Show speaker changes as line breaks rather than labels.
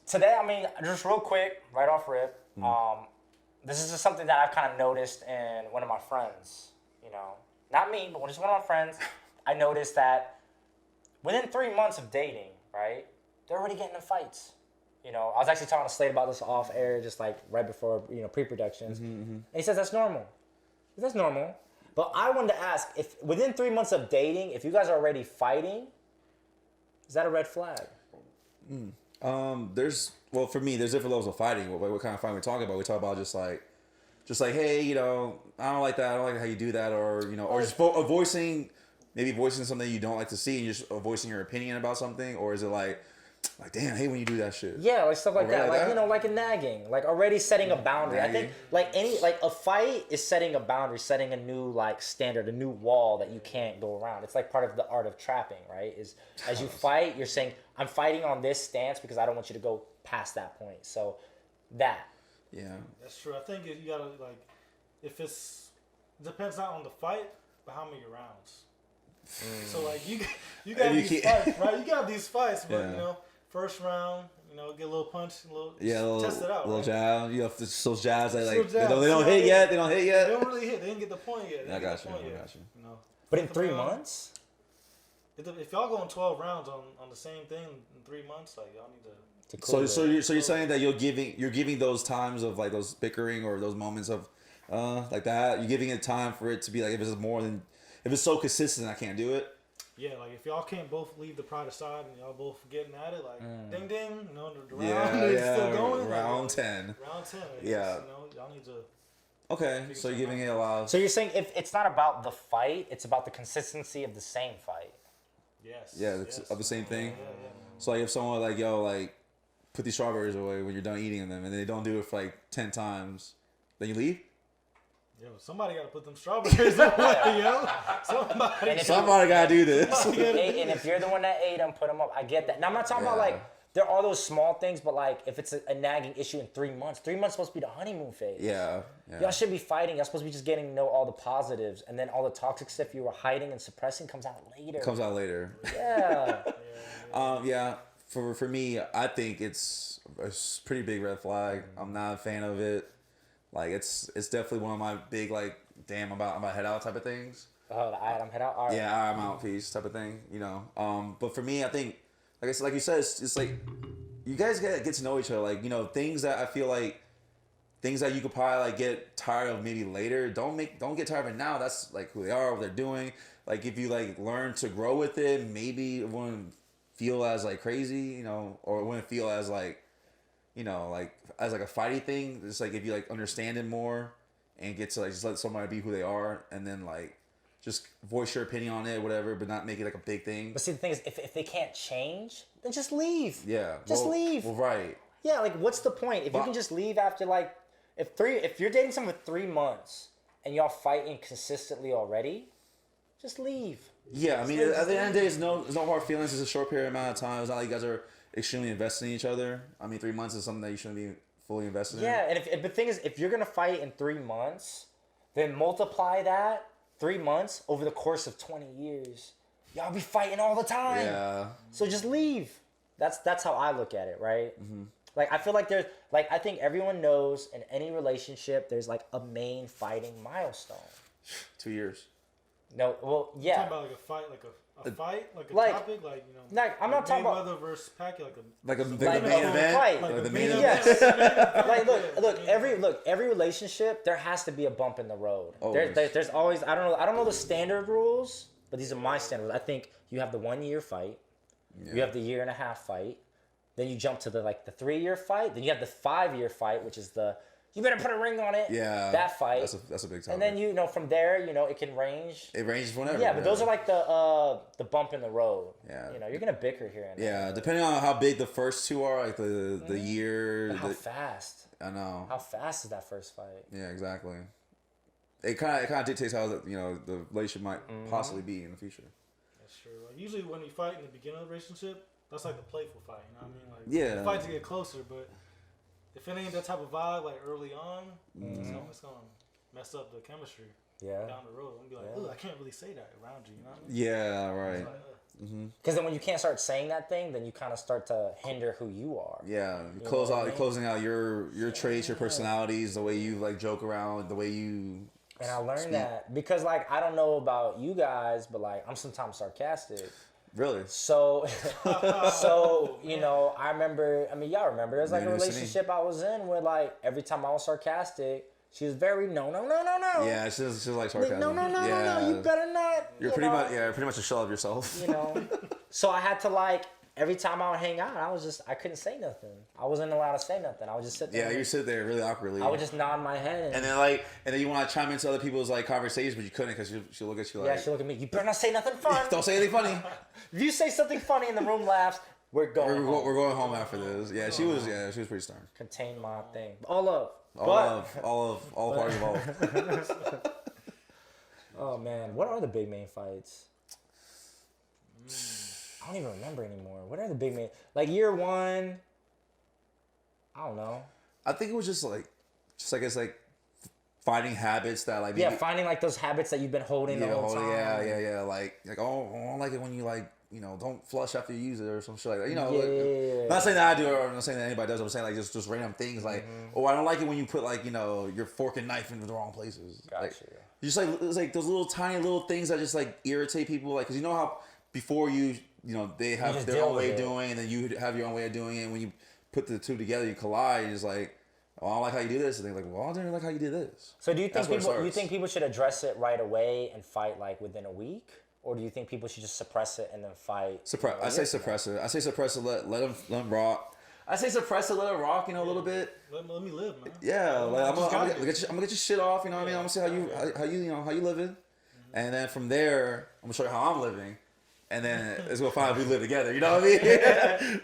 today, I mean, just real quick, right off rip. This is just something that I've kind of noticed in one of my friends. You know, not me, but just one of my friends. I noticed that within 3 months of dating, right, they're already getting in fights. You know, I was actually talking to Slade about this off air, just like right before, pre-productions. And he says that's normal. That's normal. But I wanted to ask, if within 3 months of dating, if you guys are already fighting, is that a red flag?
For me, there's different levels of fighting. What kind of fighting we're talking about? We talk about just like, hey, I don't like that. I don't like how you do that, or or just voicing something you don't like to see, and just voicing your opinion about something, or is it like, damn, I hate when you do that shit.
Yeah, like stuff like that. Like a nagging. Like already setting a boundary.
Nagging.
I think a fight is setting a boundary, setting a new standard, a new wall that you can't go around. It's like part of the art of trapping, right? Is as you fight, you're saying, I'm fighting on this stance because I don't want you to go past that point. So that.
Yeah.
That's true. I think you gotta if depends not on the fight, but how many rounds. So you got these fights, right? You got these fights, but first round, get a little punch, test it out.
Little jab. You have those jabs that they don't hit yet. They don't hit yet.
They don't really hit. They didn't get the point yet.
I got you.
But in 3 months?
If y'all going 12 rounds on the same thing in 3 months, y'all need to.
So you're saying that you're giving those times of those bickering or those moments of like that. You're giving it time for it to be if it's so consistent, I can't do it.
Yeah, if y'all can't both leave the pride aside and y'all both getting at it, ding ding, the round is still going.
Round 10.
Round 10.
Yeah.
Y'all need to.
Okay, so you're giving it a lot of...
So you're saying if it's not about the fight, it's about the consistency of the same fight.
Yes.
Yeah, of the same thing. Yeah. So if someone put these strawberries away when you're done eating them, and they don't do it for 10 times, then you leave?
Yo, somebody got to put them strawberries away, yo.
Somebody got to do this.
And if you're the one that ate them, put them up. I get that. Now, I'm not talking about there are those small things, but if it's a nagging issue in 3 months, 3 months is supposed to be the honeymoon phase.
Yeah.
Y'all should be fighting. Y'all supposed to be just getting to know all the positives, and then all the toxic stuff you were hiding and suppressing comes out later. Yeah.
For me, I think it's a pretty big red flag. I'm not a fan of it. It's definitely one of my big damn, I'm about to head out type of things.
Oh, I'm head out. All right.
Yeah, I'm out, peace type of thing. But for me, I think like you said, it's you guys get to know each other. Things that I feel things that you could probably get tired of maybe later. Don't get tired of it now. That's who they are, what they're doing. If you learn to grow with it, maybe it wouldn't feel as crazy, or it wouldn't feel as as a fighty thing. Just if you understand it more and get to just let somebody be who they are, and then just voice your opinion on it, whatever, but not make it a big thing.
But see, the thing is, if they can't change, then just leave.
Yeah.
Leave.
Well, right.
Yeah, what's the point? If you can just leave after if you're dating someone for 3 months and y'all fighting consistently already, just leave.
Yeah, I mean, at the end of the day, it's no hard feelings. It's a short period amount of time. It's not like you guys are extremely invested in each other. I mean, 3 months is something that you shouldn't be fully invested in.
Yeah, and if the thing is, if you're gonna fight in 3 months, then multiply that 3 months over the course of 20 years. Y'all be fighting all the time.
Yeah.
So just leave. That's how I look at it, right? Mm-hmm. I feel there's I think everyone knows in any relationship there's a main fighting milestone.
2 years.
No, well, yeah.
You're talking about a fight, a topic,
I'm not talking about
Mayweather versus Pacquiao,
a main event.
Fight.
The main event.
Yes. look. Every relationship there has to be a bump in the road. There's always I don't know the standard rules, but these are my standards. I think you have the 1 year fight, you have the 1.5-year fight, then you jump to the 3-year fight, then you have the 5-year fight, which is the you better put a ring on it.
Yeah.
That fight.
That's a big topic.
And then from there, it can range.
It ranges whenever.
Yeah, but those are the bump in the road. Yeah. You're gonna bicker here and there.
Yeah, depending on how big the first two are, the year.
But how fast?
I know.
How fast is that first fight?
Yeah, exactly. It kind of dictates how the relationship might possibly be in the future.
That's true. Usually when you fight in the beginning of the relationship, that's the playful fight. You know what I mean?
Yeah.
The fight to get closer, but if it ain't that type of vibe early on, it's gonna mess up the chemistry.
Yeah.
Down the road, and be like, I can't really say that around you. You know what I mean?
Yeah, right.
Because then when you can't start saying that thing, then you kind of start to hinder who you are.
Yeah, you're closing out your traits, your personalities, the way you like joke around, the way you.
And I learned that because like I don't know about you guys, but like I'm sometimes sarcastic.
Really?
So, you know, I remember. I mean, y'all remember? There was like a relationship I was in where like every time I was sarcastic, she was very no.
Yeah, she's like sarcasm.
No. You better not.
You're pretty much a shell of yourself.
You know. So I had to like every time I would hang out, I couldn't say nothing. I wasn't allowed to say nothing. I would just sit there.
Yeah, you sit there really awkwardly.
I would just nod my head.
And then you want to chime into other people's like conversations, but you couldn't because she'll look at you like.
Yeah, she'll look at me. You better not say nothing funny.
Don't say anything funny.
If you say something funny and the room laughs, we're going home.
We're going home after this. Yeah, she was pretty stern.
Contain my thing. All love.
All parties involved.
Oh man, what are the big main fights? I don't even remember anymore. What are the big main? Like year one. I don't know.
I think it was just it's like finding habits that like maybe,
finding like those habits that you've been holding the whole time.
Yeah. Like oh, I don't like it when you like don't flush after you use it or some shit like that. Not saying that I do it or I'm not saying that anybody does. I'm saying like just random things like I don't like it when you put like your fork and knife in the wrong places.
Gotcha.
Like, just like it's like those little tiny little things that just like irritate people. Like because you know how before they have their own way of doing, and then you have your own way of doing it. And when you put the two together, you collide. It's like, oh, I don't like how you do this. And they're like, well, I didn't like how you did this.
So do you think people should address it right away and fight like within a week, or do you think people should just suppress it and then fight?
I say suppress it. I say suppress it. Let them rock. I say suppress it. Let it rock. A little bit.
Let me live, man.
Yeah, like I'm gonna get your shit off. You know what I mean? I'm gonna see how you living, and then from there, I'm gonna show you how I'm living. And then it's gonna find if we live together. You know what I mean?